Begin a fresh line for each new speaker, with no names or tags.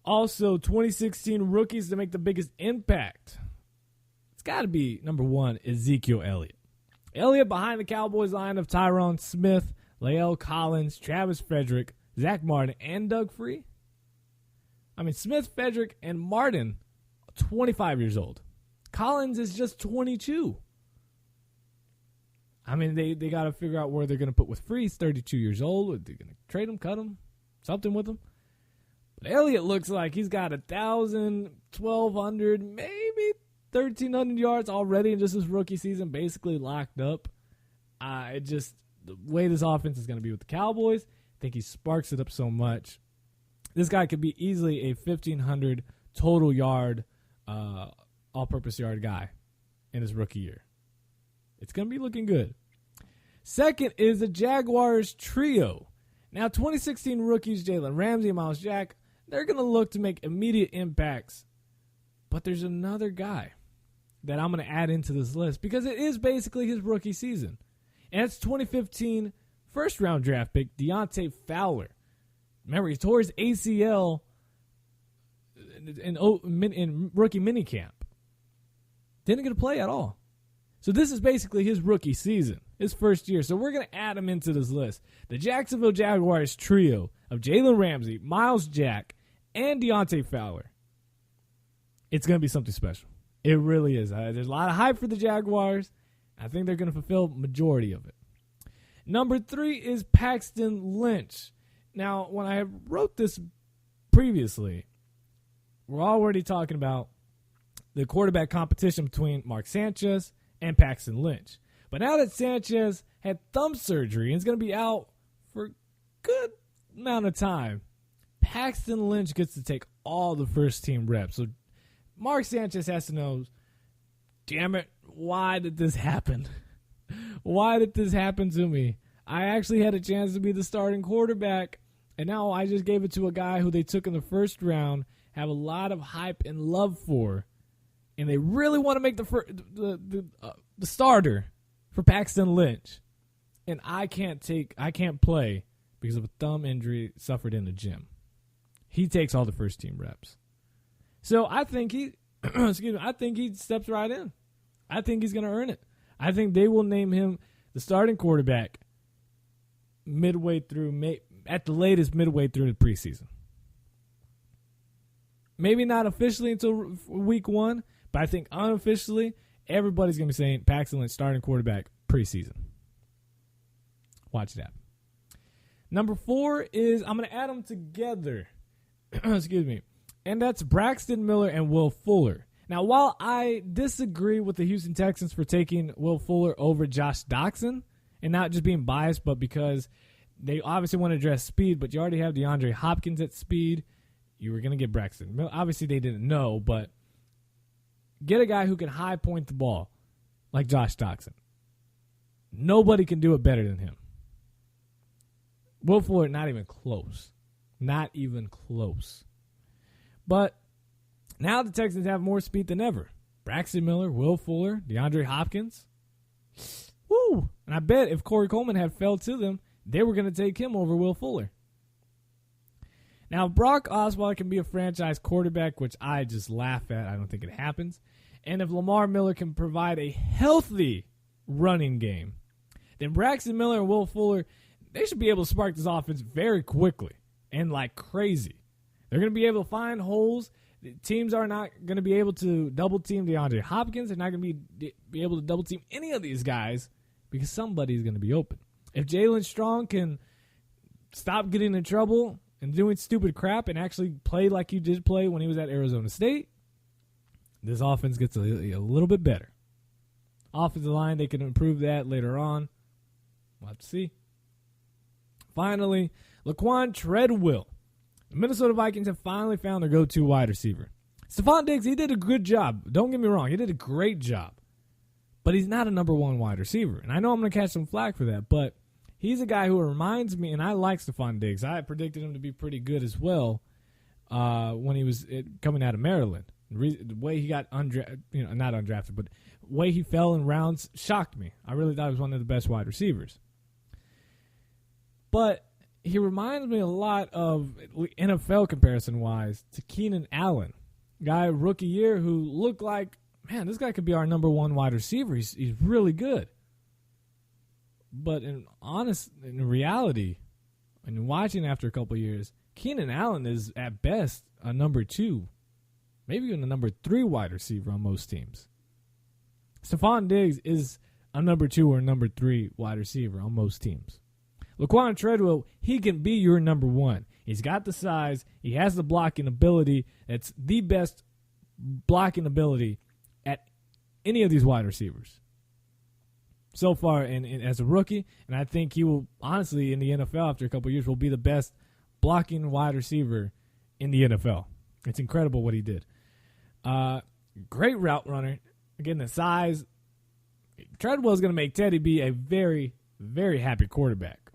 Also, 2016 rookies to make the biggest impact. It's got to be, number one, Ezekiel Elliott. Elliott behind the Cowboys line of Tyron Smith, Lael Collins, Travis Frederick, Zach Martin, and Doug Free. I mean, Smith, Frederick, and Martin, 25 years old. Collins is just 22. I mean, they got to figure out where they're going to put with Free. He's 32 years old. Are they going to trade him, cut him, something with him? But Elliott looks like he's got 1,000, 1,200, maybe 1,300 yards already in just his rookie season, basically locked up. The way this offense is going to be with the Cowboys, I think he sparks it up so much. This guy could be easily a 1,500 total yard, all-purpose yard guy in his rookie year. It's going to be looking good. Second is the Jaguars trio. Now, 2016 rookies, Jalen Ramsey and Myles Jack, they're going to look to make immediate impacts. But there's another guy that I'm going to add into this list because it is basically his rookie season. And it's 2015 first-round draft pick, Deontay Fowler. Remember, he tore his ACL in rookie minicamp. Didn't get to play at all. So this is basically his rookie season, his first year. So we're going to add him into this list. The Jacksonville Jaguars trio of Jalen Ramsey, Myles Jack, and Deontay Fowler. It's going to be something special. It really is. There's a lot of hype for the Jaguars. I think they're going to fulfill majority of it. Number 3 is Paxton Lynch. Now, when I wrote this previously, we're already talking about the quarterback competition between Mark Sanchez and Paxton Lynch. But now that Sanchez had thumb surgery and is going to be out for a good amount of time, Paxton Lynch gets to take all the first-team reps. So Mark Sanchez has to know, damn it, why did this happen? Why did this happen to me? I actually had a chance to be the starting quarterback, and now I just gave it to a guy who they took in the first round, have a lot of hype and love for, and they really want to make the starter for Paxton Lynch. And I can't play because of a thumb injury suffered in the gym. He takes all the first team reps. So I think I think he steps right in. I think he's going to earn it. I think they will name him the starting quarterback at the latest midway through the preseason. Maybe not officially until week 1, but I think unofficially, everybody's going to be saying Paxton Lynch starting quarterback preseason. Watch that. Number 4 is, I'm going to add them together. Excuse me. And that's Braxton Miller and Will Fuller. Now, while I disagree with the Houston Texans for taking Will Fuller over Josh Doctson, and not just being biased, but because they obviously want to address speed, but you already have DeAndre Hopkins at speed, you were going to get Braxton. Obviously, they didn't know, but get a guy who can high point the ball like Josh Doctson. Nobody can do it better than him. Will Fuller, not even close. Not even close. But now the Texans have more speed than ever. Braxton Miller, Will Fuller, DeAndre Hopkins. Woo! And I bet if Corey Coleman had fell to them, they were going to take him over Will Fuller. Now, Brock Osweiler can be a franchise quarterback, which I just laugh at. I don't think it happens. And if Lamar Miller can provide a healthy running game, then Braxton Miller and Will Fuller, they should be able to spark this offense very quickly and like crazy. They're going to be able to find holes. Teams are not going to be able to double-team DeAndre Hopkins. They're not going to be able to double-team any of these guys because somebody's going to be open. If Jalen Strong can stop getting in trouble and doing stupid crap and actually play like he did play when he was at Arizona State, this offense gets a little bit better. Offensive line, they can improve that later on. We'll have to see. Finally, Laquan Treadwell. The Minnesota Vikings have finally found their go-to wide receiver. Stephon Diggs, he did a good job. Don't get me wrong. He did a great job. But he's not a number 1 wide receiver. And I know I'm going to catch some flack for that, but he's a guy who reminds me, and I like Stephon Diggs. I predicted him to be pretty good as well when he was coming out of Maryland. The way he got not undrafted, but the way he fell in rounds shocked me. I really thought he was one of the best wide receivers. But he reminds me a lot of NFL comparison-wise to Keenan Allen, guy rookie year who looked like, man, this guy could be our number one wide receiver. He's really good. But in reality, and watching after a couple of years, Keenan Allen is at best a number 2, maybe even a number 3 wide receiver on most teams. Stephon Diggs is a number 2 or number 3 wide receiver on most teams. Laquan Treadwell, he can be your number 1. He's got the size. He has the blocking ability. It's the best blocking ability at any of these wide receivers so far as a rookie. And I think he will, honestly, in the NFL after a couple of years, will be the best blocking wide receiver in the NFL. It's incredible what he did. Great route runner. Again, the size. Treadwell is going to make Teddy be a very, very happy quarterback.